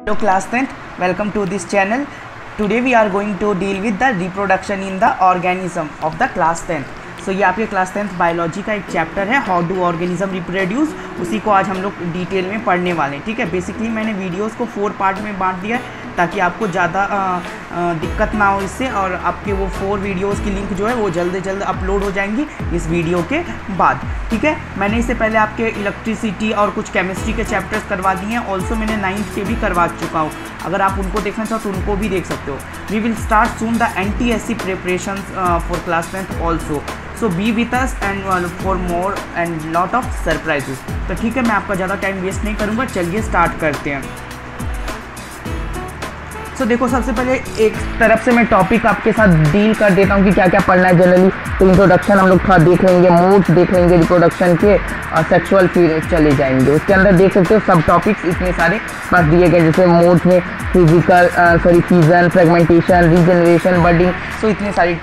Hello class 10th, welcome to this channel. Today we are going to deal with the reproduction in the organism of the class 10th. So ये आपके class 10th biology का एक chapter है, how do organism reproduce. उसी को आज हम लोग डिटेल में पढ़ने वाले हैं. ठीक है, बेसिकली मैंने वीडियोस को 4 पार्ट में बांट दिया है ताकि आपको ज़्यादा दिक्कत ना हो इससे, और आपके वो 4 वीडियोस की लिंक जो है वो जल्द से जल्द अपलोड हो जाएंगी इस वीडियो के बाद. ठीक है, मैंने इससे पहले आपके इलेक्ट्रिसिटी और कुछ केमिस्ट्री के चैप्टर्स करवा दिए हैं. ऑल्सो मैंने 9th के भी करवा चुका हूँ. अगर आप उनको देखना चाहो तो उनको भी देख सकते हो. We will start soon the NTSC preparation for class 10th also. So be with us and for more and lot of surprises. तो ठीक है, मैं आपका ज़्यादा टाइम वेस्ट नहीं करूँगा, चलिए स्टार्ट करते हैं. सो देखो, सबसे पहले एक तरफ से मैं टॉपिक आपके साथ डील कर देता हूँ कि क्या क्या पढ़ना है जनरली. तो इंट्रोडक्शन हम लोग थोड़ा देख लेंगे, मोड्स देख लेंगे रिप्रोडक्शन के, और सेक्सुअल फिर चले जाएंगे. उसके अंदर देख सकते हो सब टॉपिक्स इतने सारे पास दिए गए, जैसे मोड्स में physical fusion, fragmentation, regeneration, budding. So इतने सारी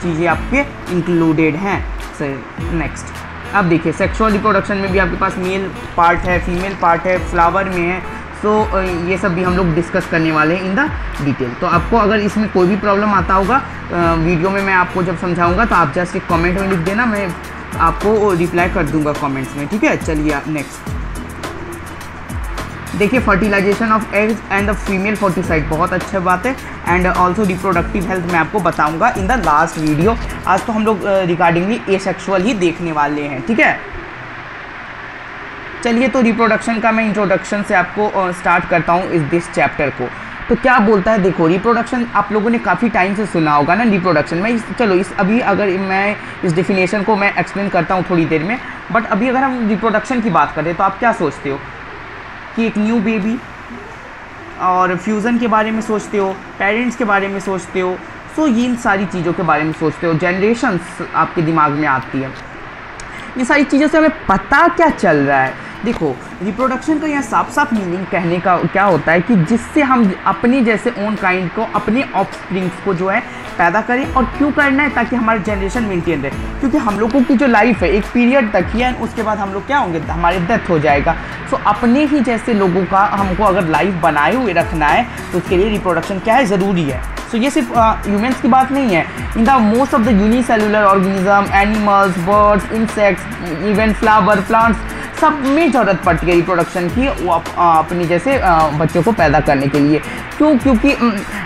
चीज़ें आपके इंक्लूडेड हैं. सो नेक्स्ट अब देखिए, सेक्सुअल रिप्रोडक्शन में भी आपके पास मेल पार्ट है, फीमेल पार्ट है, फ्लावर में है. तो ये सब भी हम लोग डिस्कस करने वाले हैं इन द डिटेल. तो आपको अगर इसमें कोई भी प्रॉब्लम आता होगा वीडियो में, मैं आपको जब समझाऊंगा तो आप जस्ट एक कमेंट में लिख देना, मैं आपको रिप्लाई कर दूंगा कमेंट्स में. ठीक है, चलिए नेक्स्ट देखिए, fertilization of eggs and the female फर्टिसाइड, बहुत अच्छा बात है. एंड ऑल्सो रिप्रोडक्टिव हेल्थ मैं आपको बताऊंगा इन द लास्ट वीडियो. आज तो हम लोग रिगार्डिंगली एसेक्सुअल ही देखने वाले हैं. ठीक है, चलिए तो रिप्रोडक्शन का मैं इंट्रोडक्शन से आपको स्टार्ट करता हूँ इस दिस चैप्टर को. तो क्या बोलता है, देखो रिप्रोडक्शन आप लोगों ने काफ़ी टाइम से सुना होगा ना रिप्रोडक्शन में. चलो अभी अगर मैं इस डेफिनेशन को मैं एक्सप्लेन करता हूँ थोड़ी देर में. बट अभी अगर हम रिप्रोडक्शन की बात करें तो आप क्या सोचते हो कि एक न्यू बेबी और फ्यूज़न के बारे में सोचते हो, पेरेंट्स के बारे में सोचते हो. सो ये इन सारी चीज़ों के बारे में सोचते हो, जनरेशन्स आपके दिमाग में आती है. ये सारी चीज़ों से हमें पता क्या चल रहा है. देखो, रिप्रोडक्शन का यहाँ साफ साफ मीनिंग कहने का क्या होता है कि जिससे हम अपने जैसे ओन काइंड को, अपने ऑफस्प्रिंग्स को जो है पैदा करें. और क्यों करना है, ताकि हमारा जनरेशन मेंटेन रहे. क्योंकि हम लोगों की जो लाइफ है एक पीरियड तक ही है, उसके बाद हम लोग क्या होंगे, हमारे डेथ हो जाएगा. सो अपने ही जैसे लोगों का हमको अगर लाइफ बनाए हुए रखना है तो उसके लिए रिप्रोडक्शन क्या है, ज़रूरी है. सो ये सिर्फ ह्यूमंस की बात नहीं है. In the most of the unicellular organism, animals, birds, insects, even flower, plants, सब में ज़रूरत पड़ती है रिप्रोडक्शन की, वो अपनी जैसे बच्चों को पैदा करने के लिए. क्यों? क्योंकि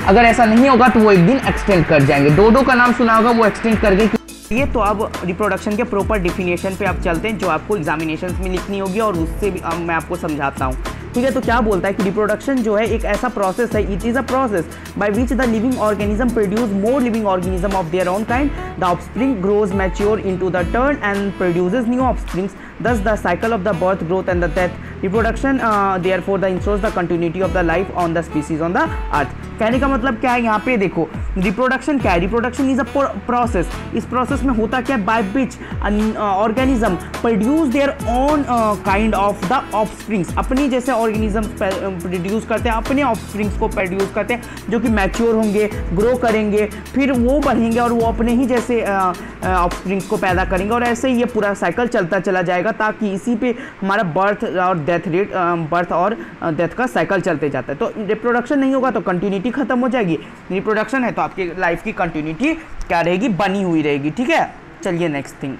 अगर ऐसा नहीं होगा तो वो एक दिन एक्सटेंड कर जाएंगे. डोडो का नाम सुना होगा, वो एक्सटेंड कर गए. ये तो अब रिप्रोडक्शन के प्रॉपर डिफिनेशन पे आप चलते हैं, जो आपको एग्जामिनेशंस में लिखनी होगी, और उससे भी मैं आपको समझाता हूँ. ठीक है, तो क्या बोलता है कि रिप्रोडक्शन जो है एक ऐसा प्रोसेस है, it is a process by which the living organism produce more living organism of their own kind. The offspring grows mature into the turn and produces new offsprings. Thus the cycle of the birth, growth and the death. Reproduction therefore ensures the continuity of the life on the species on the earth. कहने का मतलब क्या है यहाँ पे, देखो reproduction क्या है. Reproduction is a process. इस प्रोसेस में होता क्या है, bye which organism produce their own kind of the offsprings. अपनी जैसे ऑर्गेनिज्म प्रोड्यूस करते हैं, अपने ऑफस्प्रिंग्स को प्रोड्यूस करते हैं, जो कि मैच्योर होंगे, ग्रो करेंगे, फिर वो बढ़ेंगे और वो अपने ही जैसे ऑफस्प्रिंग्स को पैदा करेंगे. और ऐसे ही ये पूरा साइकिल चलता चला जाएगा, ताकि इसी पे हमारा बर्थ और डेथ रेट, बर्थ और डेथ का साइकिल चलते जाता है. तो रिप्रोडक्शन नहीं होगा तो कंटिन्यूटी खत्म हो जाएगी. रिप्रोडक्शन है तो आपकी लाइफ की कंटिन्यूटी क्या रहेगी, बनी हुई रहेगी. ठीक है, चलिए नेक्स्ट थिंग.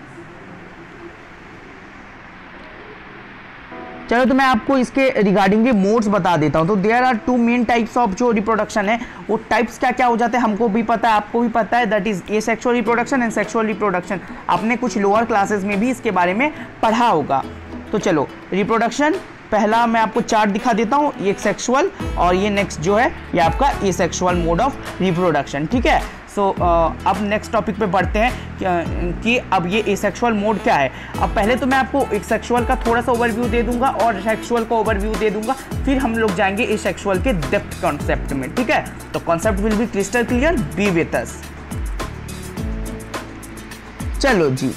चलो तो मैं आपको इसके रिगार्डिंग मोड्स बता देता हूँ. तो there are 2 main types of जो रिप्रोडक्शन है. वो टाइप्स क्या क्या हो जाते हैं हमको भी पता है, आपको भी पता है. That is asexual reproduction and sexual reproduction. आपने कुछ लोअर क्लासेस में भी इसके बारे में पढ़ा होगा. तो चलो रिप्रोडक्शन पहला मैं आपको चार्ट दिखा देता हूँ. ये सेक्सुअल और ये नेक्स्ट जो है ये आपका एसेक्सुअल मोड ऑफ रिप्रोडक्शन. ठीक है, सो अब नेक्स्ट टॉपिक पे बढ़ते हैं कि अब ये एसेक्सुअल मोड क्या है. अब पहले तो मैं आपको एक सेक्सुअल का थोड़ा सा ओवरव्यू दे दूंगा और सेक्सुअल का ओवरव्यू दे दूंगा, फिर हम लोग जाएंगे एसेक्सुअल के डेप्थ कॉन्सेप्ट में. ठीक है, तो concept will be crystal clear, be with us. चलो जी,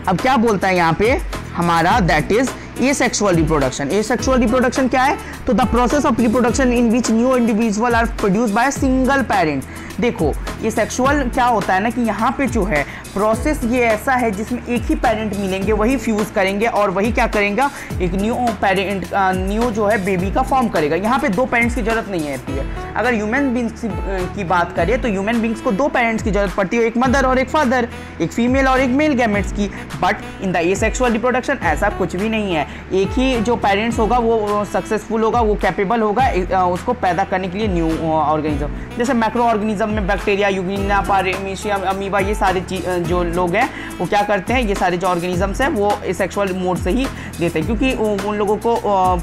अब क्या बोलता है यहाँ पे हमारा, that is asexual reproduction. Asexual reproduction क्या है? तो the process of reproduction in which new individual are produce by single parent. देखो ये सेक्सुअल क्या होता है ना कि यहाँ पे जो है प्रोसेस ये ऐसा है जिसमें एक ही पेरेंट मिलेंगे, वही फ्यूज़ करेंगे और वही क्या करेंगे, एक न्यू पेरेंट न्यू जो है बेबी का फॉर्म करेगा। यहाँ पे दो पेरेंट्स की जरूरत नहीं रहती है। अगर ह्यूमन बींग्स की बात करें तो ह्यूमन बींग्स को दो पेरेंट्स की जरूरत पड़ती है, एक मदर और एक फादर, एक फीमेल और एक मेल गैमेट्स की। But in the asexual reproduction ऐसा कुछ भी नहीं है। एक ही जो पेरेंट्स होगा वो सक्सेसफुल होगा, वो कैपेबल होगा उसको पैदा करने के लिए न्यू ऑर्गेनिज्म। जैसे मैक्रो ऑर्गेनिज्म में बैक्टीरिया, यूग्लिना, पारेमीशियम, अमीबा, ये सारे जो लोग हैं वो क्या करते हैं, ये सारे जो ऑर्गेनिजम्स हैं वो एसेक्सुअल मोड से ही देते हैं, क्योंकि उन लोगों को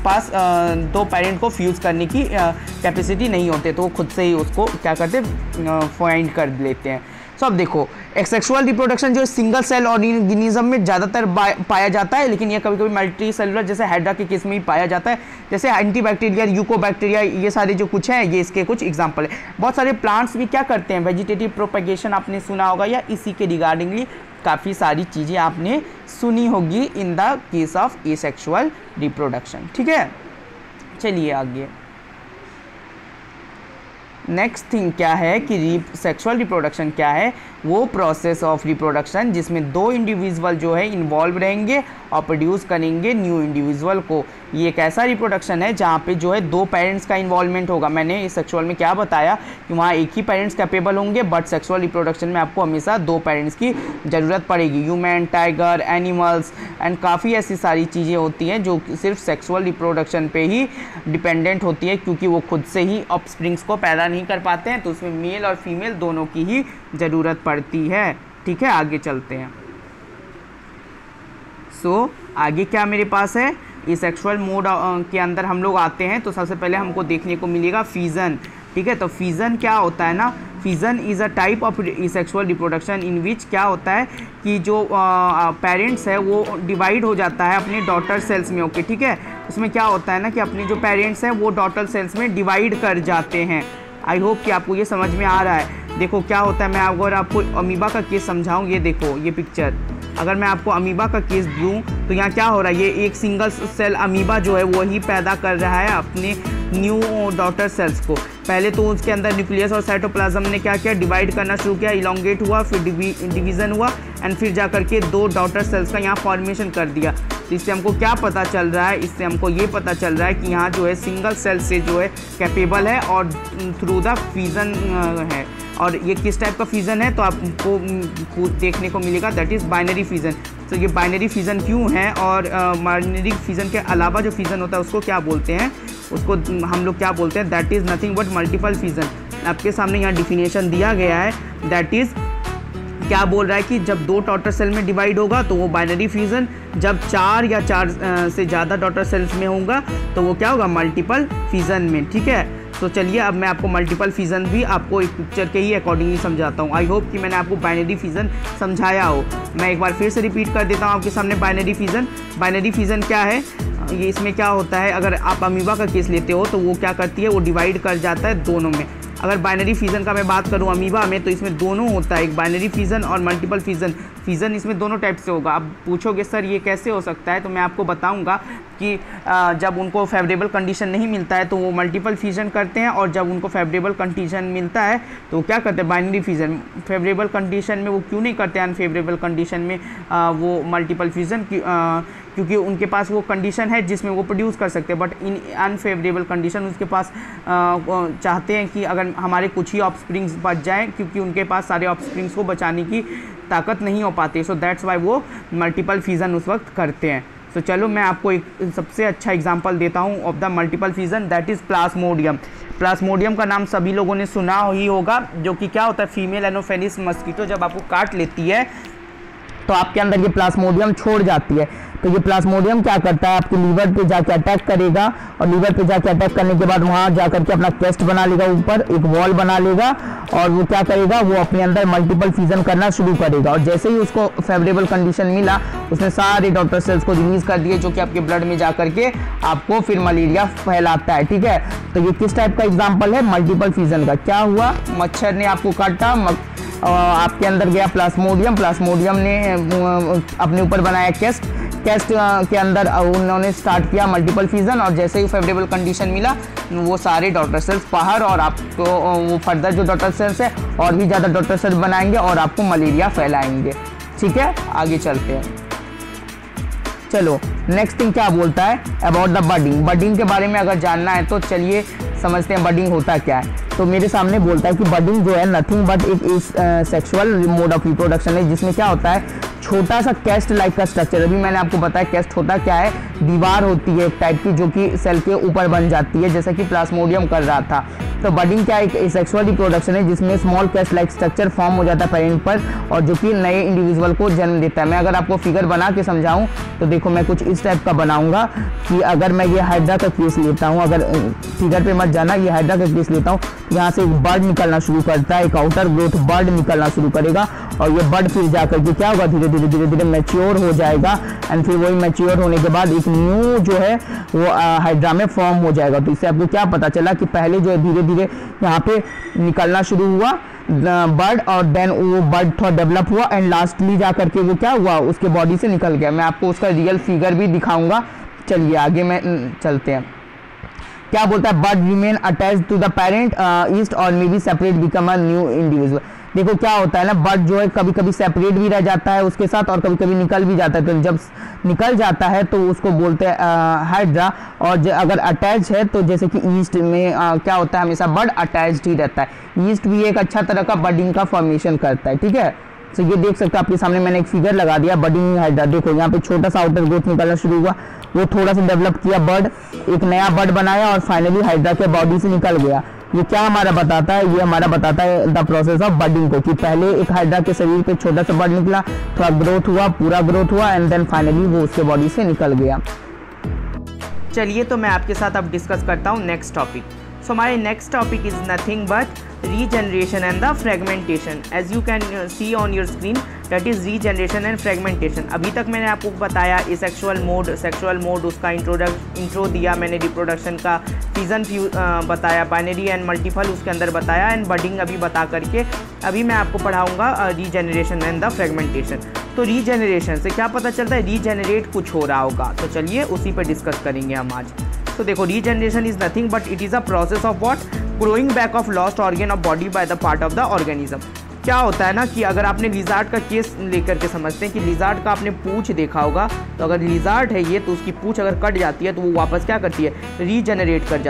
पास दो पेरेंट को फ्यूज़ करने की कैपेसिटी नहीं होती, तो वो खुद से ही उसको क्या करते हैं, फाइंड कर लेते हैं। सो अब देखो एसेक्सुअल रिप्रोडक्शन जो सिंगल सेल ऑर्गेनिज्म में ज़्यादातर पाया जाता है, लेकिन ये कभी कभी मल्टी सेलुलर जैसे हाइड्रा के केस में ही पाया जाता है। जैसे एंटीबैक्टीरियल, यूकोबैक्टीरिया, ये सारे जो कुछ हैं ये इसके कुछ एग्जांपल है। बहुत सारे प्लांट्स भी क्या करते हैं, वेजिटेटिव प्रोपेगेशन आपने सुना होगा, या इसी के रिगार्डिंगली काफ़ी सारी चीज़ें आपने सुनी होगी in the case of asexual reproduction. ठीक है, चलिए आगे। नेक्स्ट थिंग क्या है कि सेक्सुअल रिप्रोडक्शन क्या है, वो प्रोसेस ऑफ रिप्रोडक्शन जिसमें दो इंडिविजुअल जो है इन्वॉल्व रहेंगे और प्रोड्यूस करेंगे न्यू इंडिविजुअल को। ये एक ऐसा रिप्रोडक्शन है जहाँ पे जो है दो पेरेंट्स का इन्वॉल्वमेंट होगा। मैंने इस सेक्सुअल में क्या बताया कि वहाँ एक ही पेरेंट्स कैपेबल होंगे, बट सेक्सुअल रिप्रोडक्शन में आपको हमेशा दो पेरेंट्स की ज़रूरत पड़ेगी। ह्यूमन, टाइगर, एनिमल्स एंड काफ़ी ऐसी सारी चीज़ें होती हैं जो सिर्फ सेक्सुअल रिप्रोडक्शन पे ही डिपेंडेंट होती है, क्योंकि वो खुद से ही ऑफस्प्रिंग्स को पैदा नहीं कर पाते हैं, तो उसमें मेल और फीमेल दोनों की ही ज़रूरत पड़ती है। ठीक है, आगे चलते हैं। आगे क्या मेरे पास है, ये सेक्सुअल मोड के अंदर हम लोग आते हैं तो सबसे पहले हमको देखने को मिलेगा फिजन। ठीक है, तो फिजन क्या होता है ना, fission is a type of sexual reproduction in which क्या होता है कि जो पेरेंट्स है वो डिवाइड हो जाता है अपने डॉटर सेल्स में। ओके, ठीक है, उसमें क्या होता है ना कि अपने जो पेरेंट्स हैं वो डॉटर सेल्स में डिवाइड कर जाते हैं। आई होप कि आपको ये समझ में आ रहा है। देखो क्या होता है, मैं अगर आपको अमीबा का केस समझाऊँ, ये देखो ये पिक्चर, अगर मैं आपको अमीबा का केस दूँ तो यहाँ क्या हो रहा है, ये एक सिंगल सेल अमीबा जो है वही पैदा कर रहा है अपने न्यू डॉटर सेल्स को। पहले तो उसके अंदर न्यूक्लियस और साइटोप्लाज्म ने क्या किया, डिवाइड करना शुरू किया, इलोंगेट हुआ, फिर डिवीज़न हुआ एंड फिर जा करके दो डॉटर सेल्स का यहाँ फॉर्मेशन कर दिया। तो इससे हमको क्या पता चल रहा है, इससे हमको ये पता चल रहा है कि यहाँ जो है सिंगल सेल से जो है कैपेबल है और थ्रू द फ्यूजन है। और ये किस टाइप का फ्यूज़न है तो आपको देखने को मिलेगा, दैट इज़ बाइनरी फ्यूज़न। तो ये बाइनरी फ्यूज़न क्यों है, और बाइनरी फ्यूज़न के अलावा जो फ्यूज़न होता है उसको क्या बोलते हैं, उसको हम लोग क्या बोलते हैं, that is nothing but multiple fusion. आपके सामने यहाँ डिफिनेशन दिया गया है, दैट इज़ क्या बोल रहा है कि जब दो डॉटर सेल में डिवाइड होगा तो वो बाइनरी फ्यूज़न, जब चार या चार से ज़्यादा डॉटर सेल्स में होगा तो वो क्या होगा, मल्टीपल फ्यूज़न में। ठीक है, तो चलिए अब मैं आपको मल्टीपल फ्यूज़न भी आपको एक पिक्चर के ही अकॉर्डिंगली समझाता हूँ। आई होप कि मैंने आपको बाइनरी फ्यूज़न समझाया हो। मैं एक बार फिर से रिपीट कर देता हूँ आपके सामने बाइनरी फ्यूज़न। बाइनरी फ्यूज़न क्या है, ये इसमें क्या होता है, अगर आप अमीबा का केस लेते हो तो वो क्या करती है, वो डिवाइड कर जाता है दोनों में। अगर बाइनरी फ्यूज़न का मैं बात करूँ अमीबा में तो इसमें दोनों होता है, एक बाइनरी फ्यूज़न और मल्टीपल फ्यूज़न। फ्यूज़न इसमें दोनों टाइप से होगा। आप पूछोगे सर ये कैसे हो सकता है, तो मैं आपको बताऊंगा कि जब उनको फेवरेबल कंडीशन नहीं मिलता है तो वो मल्टीपल फ्यूज़न करते हैं, और जब उनको फेवरेबल कंडीशन मिलता है तो वो क्या करते हैं, बाइनरी फ्यूज़न। फेवरेबल कंडीशन में वो क्यों नहीं करते, अनफेवरेबल कंडीशन में वो मल्टीपल फ्यूज़न, क्योंकि उनके पास वो कंडीशन है जिसमें वो प्रोड्यूस कर सकते हैं। बट इन अनफेवरेबल कंडीशन उसके पास चाहते हैं कि अगर हमारे कुछ ही ऑफस्प्रिंग्स बच जाएं, क्योंकि उनके पास सारे ऑफस्प्रिंग्स को बचाने की ताकत नहीं हो पाती। सो दैट्स वाई वो मल्टीपल फ्यूज़न उस वक्त करते हैं। सो चलो मैं आपको एक सबसे अच्छा एग्जांपल देता हूँ of the multiple fusion, that is Plasmodium. Plasmodium का नाम सभी लोगों ने सुना ही होगा, जो कि क्या होता है, फीमेल एनोफेलिस मस्कीटो जब आपको काट लेती है तो आपके अंदर ये प्लाज्मोडियम छोड़ जाती है। तो ये प्लाज्मोडियम क्या करता है, आपके लीवर पे जाके अटैक करेगा, और लीवर पे जाके अटैक करने के बाद वहाँ जा करके अपना क्रेस्ट बना लेगा, ऊपर एक वॉल बना लेगा, और वो क्या करेगा, वो अपने अंदर मल्टीपल फ्यूज़न करना शुरू करेगा। और जैसे ही उसको फेवरेबल कंडीशन मिला उसने सारे डॉटर सेल्स को रिलीज कर दिए, जो कि आपके ब्लड में जा करके आपको फिर मलेरिया फैलाता है। ठीक है, तो ये किस टाइप का एग्जाम्पल है, मल्टीपल फ्यूज़न का। क्या हुआ, मच्छर ने आपको काटा, आपके अंदर गया प्लाज्मोडियम, प्लाज्मोडियम ने अपने ऊपर बनाया कैस्ट के अंदर उन्होंने स्टार्ट किया मल्टीपल फिजन, और जैसे ही फेवरेबल कंडीशन मिला वो सारे डॉटर सेल्स बाहर, और आपको वो फर्दर जो डॉटर सेल्स है और भी ज़्यादा डॉटर सेल्स बनाएंगे और आपको मलेरिया फैलाएंगे। ठीक है, आगे चलते हैं। चलो नेक्स्ट थिंग क्या बोलता है अबाउट द बडिंग। बडिंग के बारे में अगर जानना है तो चलिए समझते हैं बडिंग होता क्या है। तो मेरे सामने बोलता है कि बडिंग जो है नथिंग बट एक सेक्सुअल मोड ऑफ रिप्रोडक्शन है, जिसमें क्या होता है छोटा सा कैस्ट लाइक का स्ट्रक्चर। अभी मैंने आपको बताया कैस्ट होता क्या है, दीवार होती है एक टाइप की जो कि सेल के ऊपर बन जाती है, जैसे कि प्लाज्मोडियम कर रहा था। तो बडिंग क्या एक सेक्सुअल रिप्रोडक्शन है जिसमें small cast like structure form हो जाता है पेरेंट पर, और जो कि नए इंडिविजुअल को जन्म देता है। मैं अगर आपको फिगर बना के समझाऊं तो देखो मैं कुछ इस टाइप का बनाऊंगा कि अगर मैं ये हाइड्रा का केस लेता हूँ, अगर फिगर पे मत जाना, ये हाइड्रा का केस लेता हूँ, यहाँ से एक बर्ड निकलना शुरू करता है, एक आउटर ग्रोथ बर्ड निकलना शुरू करेगा, और ये बर्ड फिर जाकर के क्या होगा धीरे धीरे धीरे धीरे मैच्योर हो जाएगा, एंड फिर वही मैच्योर होने के बाद एक न्यू जो है वो हाइड्रा में फॉर्म हो जाएगा। तो इससे आपको क्या पता चला कि पहले जो है धीरे धीरे यहाँ पे निकलना शुरू हुआ बर्ड, और देन वो बर्ड थोड़ा डेवलप हुआ, एंड लास्टली जा करके वो क्या हुआ उसके बॉडी से निकल गया। मैं आपको उसका रियल फिगर भी दिखाऊंगा। चलिए आगे में चलते हैं। क्या बोलता है bud remain attached to the parent yeast और may be separate become a new individual. देखो क्या होता है ना, बर्ड जो है कभी कभी सेपरेट भी रह जाता है उसके साथ, और कभी कभी निकल भी जाता है। तो जब निकल जाता है तो उसको बोलते हैं हाइड्रा, और अगर अटैच है तो जैसे कि ईस्ट में क्या होता है हमेशा बर्ड अटैच्ड ही रहता है। ईस्ट भी एक अच्छा तरह का बर्डिंग का फॉर्मेशन करता है। ठीक है, तो ये देख सकते हो आपके सामने मैंने एक फिगर लगा दिया बर्डिंग हाइड्रा। देखो यहाँ पे छोटा सा आउटर ग्रोथ निकलना शुरू हुआ, वो थोड़ा सा डेवलप किया बर्ड, एक नया बर्ड बनाया, और फाइनली हाइड्रा के बॉडी से निकल गया। ये क्या हमारा बताता है, ये हमारा बताता है द प्रोसेस ऑफ बर्डिंग को, कि पहले एक हाइड्रा के शरीर पे छोटा सा बर्ड निकला, थोड़ा ग्रोथ हुआ, पूरा ग्रोथ हुआ, एंड देन फाइनली वो उसके बॉडी से निकल गया। चलिए तो मैं आपके साथ अब डिस्कस करता हूँ next topic. So my next topic is nothing but regeneration and the fragmentation. As you can see on your screen, that is regeneration and fragmentation. अभी तक मैंने आपको बताया सेक्सुअल मोड उसका इंट्रो दिया मैंने, रिप्रोडक्शन का फिजन बताया, बाइनरी एंड मल्टीपल उसके अंदर बताया, एंड बडिंग अभी बता करके अभी मैं आपको पढ़ाऊंगा रीजेनरेशन एंड द फ्रेगमेंटेशन। तो रीजेनरेशन से क्या पता चलता है, रीजेनरेट कुछ हो रहा होगा। तो चलिए उसी पर डिस्कस करेंगे हम आज। तो देखो regeneration is nothing but it is a process of what, growing back of lost organ of body by the part of the organism. क्या होता है ना कि अगर आपने लिजार्ड का केस लेकर के समझते हैं कि लिजार्ड का आपने पूंछ देखा होगा, तो अगर लिजार्ड है ये तो उसकी पूंछ अगर कट जाती है तो वो वापस क्या करती है, रीजनरेट कर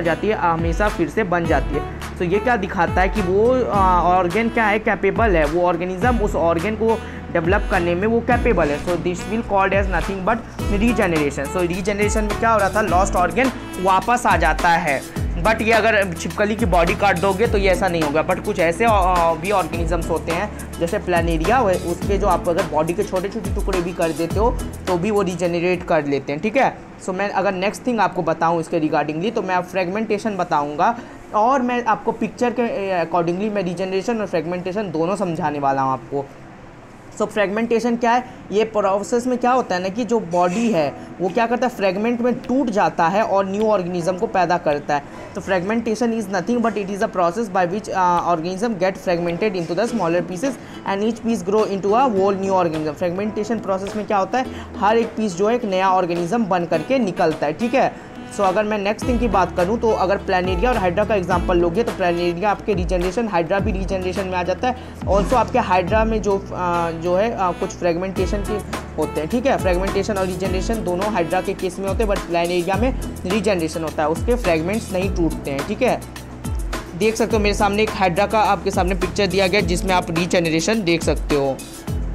जाती है, हमेशा फिर से बन जाती है। तो ये क्या दिखाता है कि वो ऑर्गन क्या है, कैपेबल है, वो ऑर्गेनिज्म उस ऑर्गन को डेवलप करने में वो कैपेबल है। So this will called as nothing but regeneration. So regeneration में क्या हो रहा था, लॉस्ट ऑर्गन वापस आ जाता है। बट ये अगर छिपकली की बॉडी काट दोगे तो ये ऐसा नहीं होगा। बट कुछ ऐसे भी ऑर्गेनिजम्स होते हैं जैसे प्लानेरिया, उसके जो आप अगर बॉडी के छोटे छोटे टुकड़े भी कर देते हो तो भी वो रीजनरेट कर लेते हैं। ठीक है, सो मैं अगर नेक्स्ट थिंग आपको बताऊं इसके रिगार्डिंगली तो मैं फ्रेगमेंटेशन बताऊंगा, और मैं आपको पिक्चर के अकॉर्डिंगली मैं रीजनरेशन और फ्रेगमेंटेशन दोनों समझाने वाला हूँ आपको। सो फ्रेगमेंटेशन क्या है, ये प्रोसेस में क्या होता है ना कि जो बॉडी है वो क्या करता है, फ्रेगमेंट में टूट जाता है और न्यू ऑर्गेनिज्म को पैदा करता है। तो fragmentation is nothing but it is a process by which organism get fragmented into the smaller pieces and each piece grow into a whole new organism. Fragmentation process में क्या होता है, हर एक पीस जो है एक नया ऑर्गेनिज्म बन करके निकलता है। ठीक है, सो अगर मैं नेक्स्ट थिंग की बात करूं तो अगर प्लानेरिया और हाइड्रा का एग्जांपल लोगे तो प्लानेरिया आपके रीजनरेशन, हाइड्रा भी रीजनरेशन में आ जाता है। ऑल्सो आपके हाइड्रा में जो है कुछ फ्रेगमेंटेशन के होते हैं। ठीक है, फ्रेगमेंटेशन और रीजनरेशन दोनों हाइड्रा के केस में होते हैं, बट प्लानेरिया में रीजनरेशन होता है, उसके फ्रेगमेंट्स नहीं टूटते हैं। ठीक है, देख सकते हो मेरे सामने एक हाइड्रा का आपके सामने पिक्चर दिया गया जिसमें आप रीजनरेशन देख सकते हो।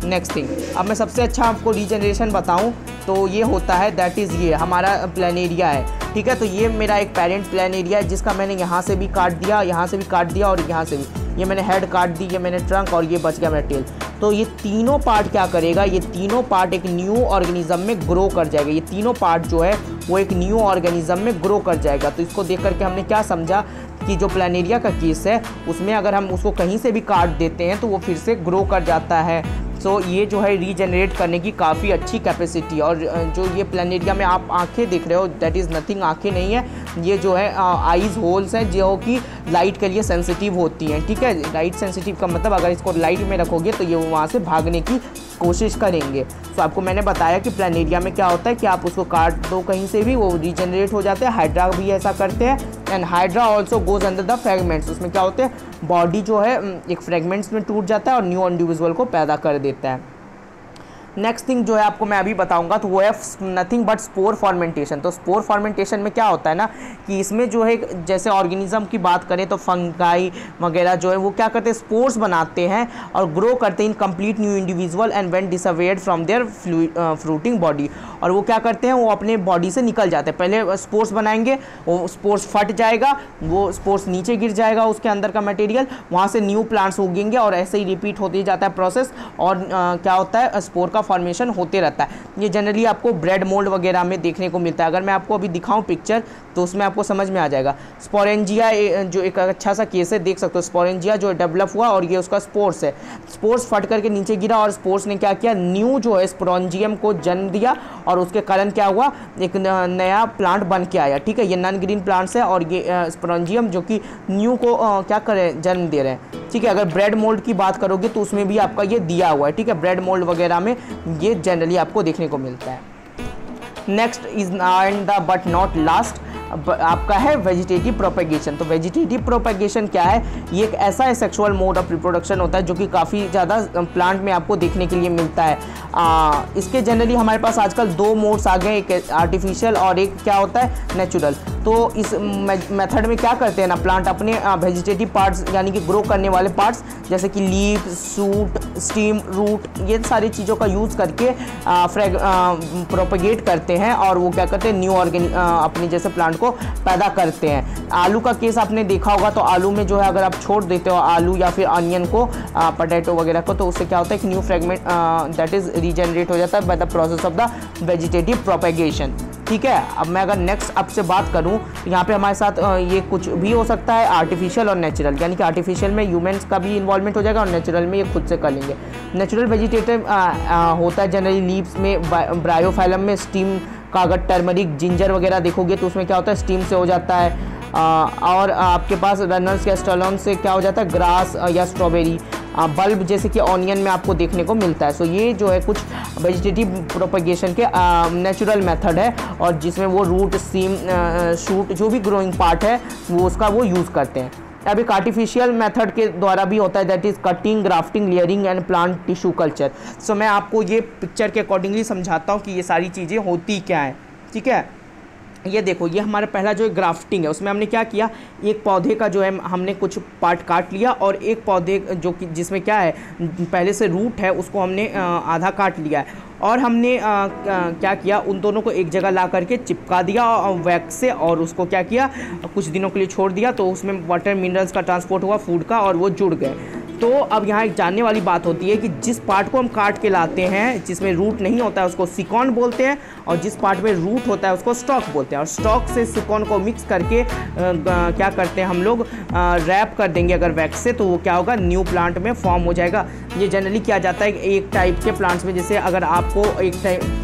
नेक्स्ट थिंग, अब मैं सबसे अच्छा आपको रीजनरेशन बताऊं तो ये होता है, दैट इज़ ये हमारा प्लानेरिया है। ठीक है, तो ये मेरा एक पेरेंट प्लानेरिया है जिसका मैंने यहाँ से भी काट दिया, यहाँ से भी काट दिया और यहाँ से भी, ये मैंने हेड काट दी, ये मैंने ट्रंक और ये बच गया मेरा टेल। तो ये तीनों पार्ट क्या करेगा, ये तीनों पार्ट एक न्यू ऑर्गेनिज्म में ग्रो कर जाएगा। ये तीनों पार्ट जो है वो एक न्यू ऑर्गेनिज्म में ग्रो कर जाएगा। तो इसको देख करके हमने क्या समझा कि जो प्लानेरिया का केस है उसमें अगर हम उसको कहीं से भी काट देते हैं तो वो फिर से ग्रो कर जाता है। सो ये जो है रीजनरेट करने की काफ़ी अच्छी कैपेसिटी। और जो ये प्लानिडिया में आप आंखें देख रहे हो, दैट इज़ नथिंग, आंखें नहीं है, ये जो है आइज़ होल्स हैं जो कि लाइट के लिए सेंसिटिव होती हैं। ठीक है, लाइट सेंसिटिव का मतलब अगर इसको लाइट में रखोगे तो ये वहाँ से भागने की कोशिश करेंगे। तो आपको मैंने बताया कि प्लानिडिया में क्या होता है कि आप उसको काट दो कहीं से भी, वो रीजनरेट हो जाते हैं। हाइड्रा भी ऐसा करते हैं, and hydra also goes under the fragments. उसमें क्या होते हैं, बॉडी जो है एक फ्रेगमेंट्स में टूट जाता है और न्यू इंडिविजुअल को पैदा कर देता है। नेक्स्ट थिंग जो है आपको मैं अभी बताऊंगा तो वो है नथिंग बट स्पोर फॉर्मेंटेशन। तो स्पोर फॉर्मेंटेशन में क्या होता है ना कि इसमें जो है जैसे ऑर्गेनिज्म की बात करें तो फंगाई वगैरह जो है वो क्या करते हैं, स्पोर्स बनाते हैं और ग्रो करते हैं in complete new individual and when dispersed from their fruiting body. और वो क्या करते हैं, वो अपने बॉडी से निकल जाते हैं। पहले स्पोर्स बनाएंगे, वो स्पोर्स फट जाएगा, वो स्पोर्स नीचे गिर जाएगा, उसके अंदर का मटेरियल, वहाँ से न्यू प्लांट्स उगेंगे और ऐसे ही रिपीट होते जाता है प्रोसेस। और क्या होता है, स्पोर का फॉर्मेशन होते रहता है। ये जनरली आपको ब्रेड मोल्ड वगैरह में देखने को मिलता है। अगर मैं आपको अभी दिखाऊं पिक्चर तो उसमें आपको समझ में आ जाएगा। स्पोरेंजिया जो एक अच्छा सा केस है, देख सकते हो, स्पोरेंजिया जो डेवलप हुआ और ये उसका स्पोर्स है। स्पोर्स फट करके नीचे गिरा और स्पोर्स ने क्या किया, न्यू जो है स्पोरेंजियम को जन्म दिया और उसके कारण क्या हुआ, एक नया प्लांट बन के आया। ठीक है, ये नॉन ग्रीन प्लांट्स है और ये स्पोरेंजियम जो कि न्यू को क्या करें, जन्म दे रहे हैं। ठीक है, अगर ब्रेड मोल्ड की बात करोगे तो उसमें भी आपका ये दिया हुआ है। ठीक है, ब्रेड मोल्ड वगैरह में ये जनरली आपको देखने को मिलता है। Next is and the but not last आपका है वेजिटेटिव प्रोपेगेशन। तो वेजिटेटिव प्रोपेगेशन क्या है, ये एक ऐसा सेक्सुअल मोड ऑफ रिप्रोडक्शन होता है जो कि काफ़ी ज़्यादा प्लांट में आपको देखने के लिए मिलता है। इसके जनरली हमारे पास आजकल दो मोड्स आ गए, एक आर्टिफिशियल और एक क्या होता है, नेचुरल। तो इस मेथड में क्या करते हैं ना, प्लांट अपने वेजिटेटिव पार्ट्स यानी कि ग्रो करने वाले पार्ट्स जैसे कि लीफ, सूट, स्टीम, रूट, ये सारी चीज़ों का यूज़ करके प्रोपेगेट करते हैं और वो क्या करते हैं, न्यू अपने जैसे प्लांट को पैदा करते हैं। आलू का केस आपने देखा होगा, तो आलू में जो है अगर आप छोड़ देते हो आलू या फिर अनियन को, पोटैटो वगैरह को, तो उससे क्या होता है कि new fragment that is regenerate हो जाता है by the process of the vegetative propagation. ठीक है, अब मैं अगर नेक्स्ट आपसे बात करूं तो यहाँ पे हमारे साथ ये कुछ भी हो सकता है, आर्टिफिशियल और नेचुरल। यानी कि आर्टिफिशियल में ह्यूमंस का भी इन्वॉल्वमेंट हो जाएगा और नेचुरल में ये खुद से कर लेंगे। नेचुरल वेजिटेटिव होता है जनरली लीव्स में, ब्रायोफाइलम में स्टीम का, अगर टर्मरिक, जिंजर वगैरह देखोगे तो उसमें क्या होता है, स्टीम से हो जाता है। और आपके पास रनर्स के स्टोलोन से क्या हो जाता है, ग्रास या स्ट्रॉबेरी। बल्ब जैसे कि ऑनियन में आपको देखने को मिलता है। सो ये जो है कुछ वेजिटेटिव प्रोपेगेशन के नेचुरल मेथड है और जिसमें वो रूट, स्टीम, शूट जो भी ग्रोइंग पार्ट है वो उसका वो यूज़ करते हैं। अब एक आर्टिफिशियल मेथड के द्वारा भी होता है, that is cutting, grafting, layering and plant tissue culture. So मैं आपको ये पिक्चर के अकॉर्डिंगली समझाता हूँ कि ये सारी चीज़ें होती क्या हैं। ठीक है, ये देखो, ये हमारा पहला जो है ग्राफ्टिंग है, उसमें हमने क्या किया, एक पौधे का जो है हमने कुछ पार्ट काट लिया और एक पौधे जो कि जिसमें क्या है पहले से रूट है उसको हमने आधा काट लिया है और हमने क्या किया, उन दोनों को एक जगह ला करके चिपका दिया वैक्स से और उसको क्या किया, कुछ दिनों के लिए छोड़ दिया। तो उसमें वाटर मिनरल्स का ट्रांसपोर्ट हुआ, फूड का, और वो जुड़ गए। तो अब यहाँ एक जानने वाली बात होती है कि जिस पार्ट को हम काट के लाते हैं जिसमें रूट नहीं होता है उसको सिकॉन बोलते हैं और जिस पार्ट में रूट होता है उसको स्टॉक बोलते हैं। और स्टॉक से सिकॉन को मिक्स करके क्या करते हैं हम लोग, रैप कर देंगे अगर वैक्स से, तो वो क्या होगा, न्यू प्लांट में फॉर्म हो जाएगा। ये जनरली किया जाता है एक टाइप के प्लांट्स में, जैसे अगर आपको एक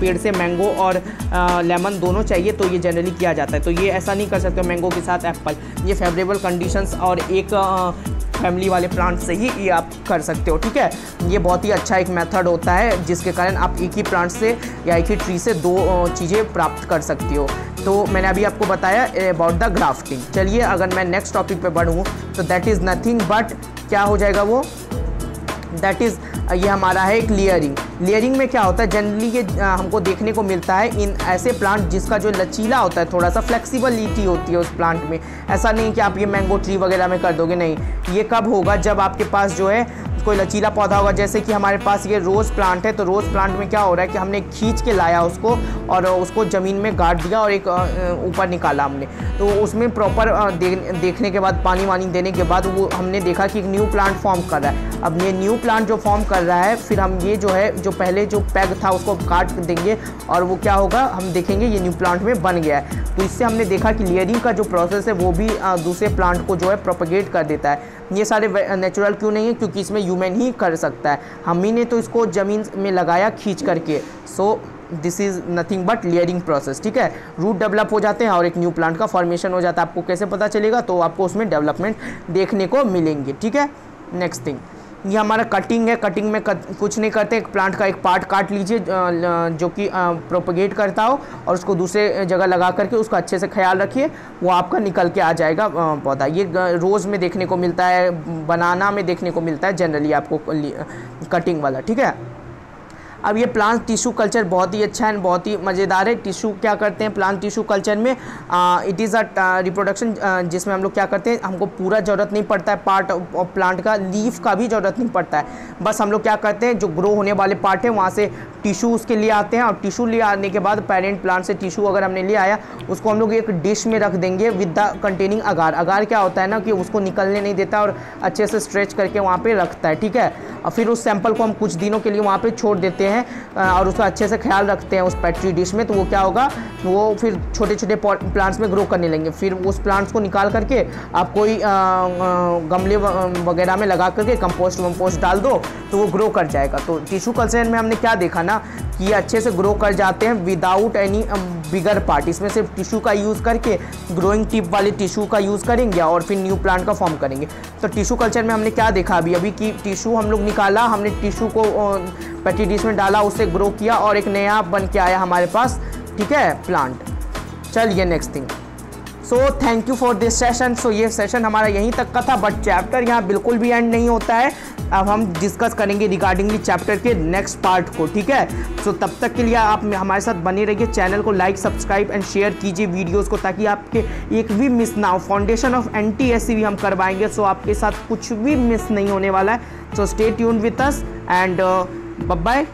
पेड़ से मैंगो और लेमन दोनों चाहिए तो ये जनरली किया जाता है। तो ये ऐसा नहीं कर सकते मैंगो के साथ एप्पल, ये फेवरेबल कंडीशंस और एक फैमिली वाले प्लांट से ही ये आप कर सकते हो। ठीक है, ये बहुत ही अच्छा एक मेथड होता है जिसके कारण आप एक ही प्लांट से या एक ही ट्री से दो चीज़ें प्राप्त कर सकती हो। तो मैंने अभी आपको बताया अबाउट द ग्राफ्टिंग। चलिए अगर मैं नेक्स्ट टॉपिक पे बढ़ूँ तो दैट इज़ नथिंग बट क्या हो जाएगा वो, दैट इज़ ये हमारा है एक लेयरिंग। लेयरिंग में क्या होता है, जनरली ये हमको देखने को मिलता है इन ऐसे प्लांट जिसका जो लचीला होता है, थोड़ा सा फ्लेक्सिबिलिटी होती है उस प्लांट में। ऐसा नहीं कि आप ये मैंगो ट्री वगैरह में कर दोगे, नहीं, ये कब होगा, जब आपके पास जो है कोई लचीला पौधा होगा। जैसे कि हमारे पास ये रोज़ प्लांट है, तो रोज़ प्लांट में क्या हो रहा है कि हमने खींच के लाया उसको और उसको ज़मीन में गाड़ दिया और एक ऊपर निकाला हमने, तो उसमें प्रॉपर देखने के बाद पानी वानी देने के बाद वो हमने देखा कि एक न्यू प्लांट फॉर्म कर रहा है। अब ये न्यू प्लांट जो फॉर्म कर रहा है, फिर हम ये जो है जो पहले जो पैग था उसको काट देंगे और वो क्या होगा हम देखेंगे ये न्यू प्लांट में बन गया है। तो इससे हमने देखा कि लेयरिंग का जो प्रोसेस है वो भी दूसरे प्लांट को जो है प्रोपगेट कर देता है। ये सारे नेचुरल क्यों नहीं है, क्योंकि इसमें ह्यूमन ही कर सकता है, हम ही ने तो इसको ज़मीन में लगाया खींच करके। So this is nothing but layering process, ठीक है। रूट डेवलप हो जाते हैं और एक न्यू प्लांट का फॉर्मेशन हो जाता है। आपको कैसे पता चलेगा, तो आपको उसमें डेवलपमेंट देखने को मिलेंगे, ठीक है। नेक्स्ट थिंग, ये हमारा कटिंग है। कटिंग में कुछ नहीं करते, एक प्लांट का एक पार्ट काट लीजिए जो कि प्रोपगेट करता हो और उसको दूसरे जगह लगा करके उसका अच्छे से ख्याल रखिए, वो आपका निकल के आ जाएगा पौधा। ये रोज़ में देखने को मिलता है, बनाना में देखने को मिलता है जनरली आपको कटिंग वाला, ठीक है। अब ये प्लांट टिश्यू कल्चर बहुत ही अच्छा है, बहुत ही मज़ेदार है। टिश्यू क्या करते हैं प्लांट टिश्यू कल्चर में, इट इज़ अ रिप्रोडक्शन जिसमें हम लोग क्या करते हैं, हमको पूरा ज़रूरत नहीं पड़ता है पार्ट ऑफ प्लांट का, लीफ का भी ज़रूरत नहीं पड़ता है। बस हम लोग क्या करते हैं जो ग्रो होने वाले पार्ट है वहाँ से टिश्यू उसके लिए आते हैं और टिश्यू ले आने के बाद पेरेंट प्लांट से टिश्यू अगर हमने ले आया उसको हम लोग एक डिश में रख देंगे विद द कंटेनिंग अगार। अगार क्या होता है ना कि उसको निकलने नहीं देता और अच्छे से स्ट्रेच करके वहाँ पे रखता है, ठीक है। और फिर उस सैंपल को हम कुछ दिनों के लिए वहाँ पे छोड़ देते हैं और उसका अच्छे से ख्याल रखते हैं उस पेट्री डिश में, तो वो क्या होगा, वो फिर छोटे छोटे प्लांट्स में ग्रो करने लगेंगे। फिर उस प्लांट्स को निकाल करके आप कोई गमले वगैरह में लगा करके कंपोस्ट वम्पोस्ट डाल दो तो वो ग्रो कर जाएगा। तो टिश्यू कल्चर में हमने क्या देखा ना कि ये अच्छे से ग्रो कर जाते हैं विदाउट एनी बिगर पार्ट। इसमें सिर्फ टिश्यू का यूज़ करके ग्रोइंग टिप वाले टिश्यू का यूज़ करेंगे और फिर न्यू प्लांट का फॉर्म करेंगे। तो टिश्यू कल्चर में हमने क्या देखा अभी कि टिश्यू हम लोग निकाला, हमने टिश्यू को पेट्री डिश में डाला, उससे ग्रो किया और एक नया बन के आया हमारे पास, ठीक है, प्लांट। चलिए next thing, so thank you for this session. So ये सेशन हमारा यहीं तक का था, बट चैप्टर यहाँ बिल्कुल भी एंड नहीं होता है। अब हम डिस्कस करेंगे रिगार्डिंगली चैप्टर के नेक्स्ट पार्ट को, ठीक है। सो तब तक के लिए आप हमारे साथ बने रहिए, चैनल को लाइक सब्सक्राइब एंड शेयर कीजिए वीडियोस को, ताकि आपके एक भी मिस ना हो। फाउंडेशन ऑफ NTSC भी हम करवाएंगे, सो आपके साथ कुछ भी मिस नहीं होने वाला है। So stay tuned with us and bye bye.